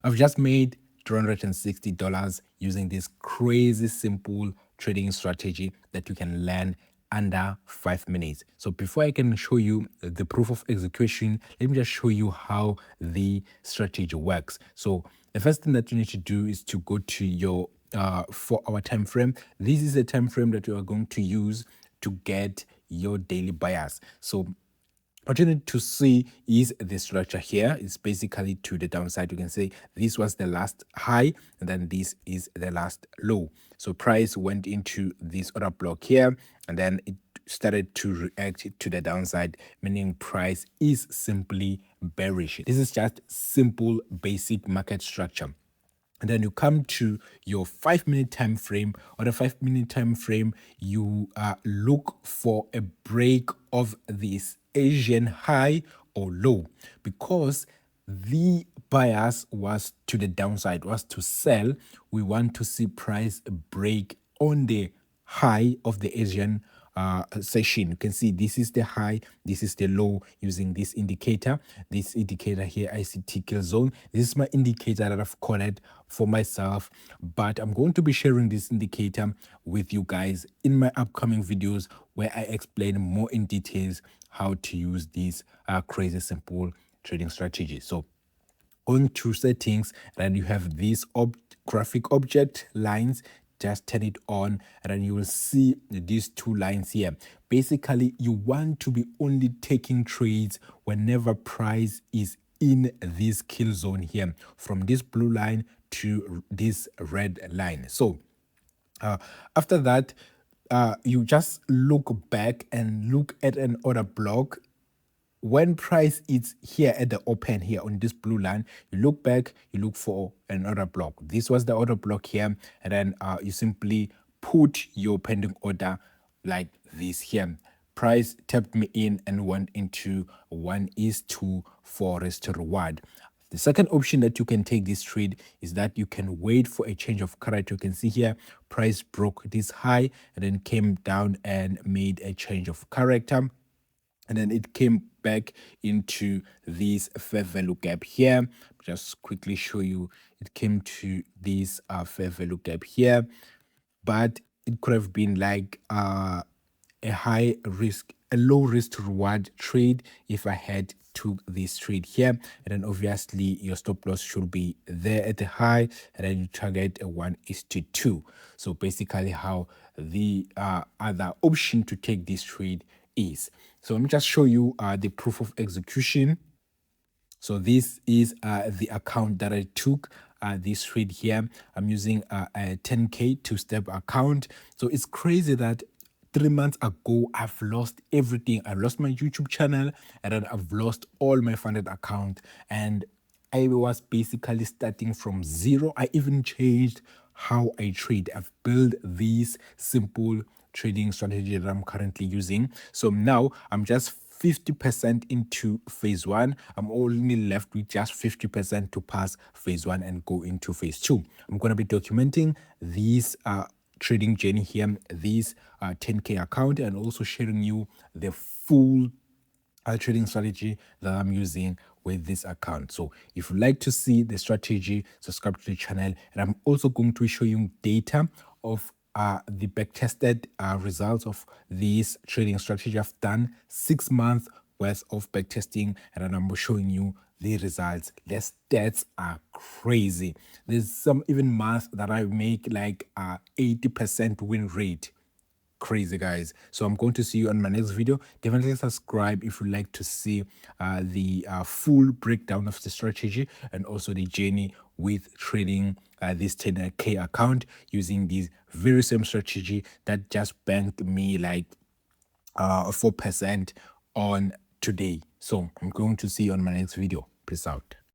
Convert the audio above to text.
I've just made $360 using this crazy simple trading strategy that you can learn under 5 minutes. So before I can show you the proof of execution, let me just show you how the strategy works. So the first thing that you need to do is to go to your 4-hour time frame. This is a time frame that you are going to use to get your daily bias. So what you need to see is the structure here. It's basically to the downside. You can say this was the last high and then this is the last low. So price went into this order block here and then it started to react to the downside, meaning price is simply bearish. This is just simple basic market structure. And then you come to your 5-minute time frame. On the 5-minute time frame, you look for a break of this Asian high or low, because the bias was to the downside, was to sell. We want to see price break on the high of the Asian session. You can see this is the high, this is the low using this indicator. This indicator here, ICT kill zone. This is my indicator that I've colored for myself, but I'm going to be sharing this indicator with you guys in my upcoming videos where I explain more in details how to use these crazy simple trading strategies. So going to settings, and you have these graphic object lines. Just turn it on and then you will see these two lines here. Basically, you want to be only taking trades whenever price is in this kill zone here, from this blue line to this red line. So after that, you just look back and look at an order block. When price is here at the open here on this blue line, you look back, you look for an order block. This was the order block here, and then you simply put your pending order like this here. Price tapped me in and went into 1:2 for risk to reward. The second option that you can take this trade is that you can wait for a change of character. You can see here, price broke this high and then came down and made a change of character. And then it came back into this fair value gap here. Just quickly show you, it came to this fair value gap here, but it could have been like a high risk, a low risk to reward trade if I had took this trade here. And then obviously your stop loss should be there at the high, and then you target a 1:2. So basically how the other option to take this trade is. So let me just show you the proof of execution. So this is the account that I took this trade here. I'm using a 10K two-step account. So it's crazy that 3 months ago I've lost everything. I lost my YouTube channel and then I've lost all my funded account, and I was basically starting from zero. I even changed how I trade. I've built this simple trading strategy that I'm currently using. So now I'm just 50% into phase one. I'm only left with just 50% to pass phase one and go into phase two. I'm going to be documenting these trading journey here, this 10K account, and also sharing you the full trading strategy that I'm using with this account. So if you'd like to see the strategy, subscribe to the channel. And I'm also going to show you data of the backtested results of this trading strategy. I've done 6 months worth of backtesting, and then I'm showing you the results. The stats are crazy. There's some even months that I make like 80% win rate. Crazy, guys. So I'm going to see you on my next video. Definitely subscribe if you like to see the full breakdown of the strategy and also the journey with trading this 10K account using this very same strategy that just banked me like 4% on today. So I'm going to see you on my next video. Peace out.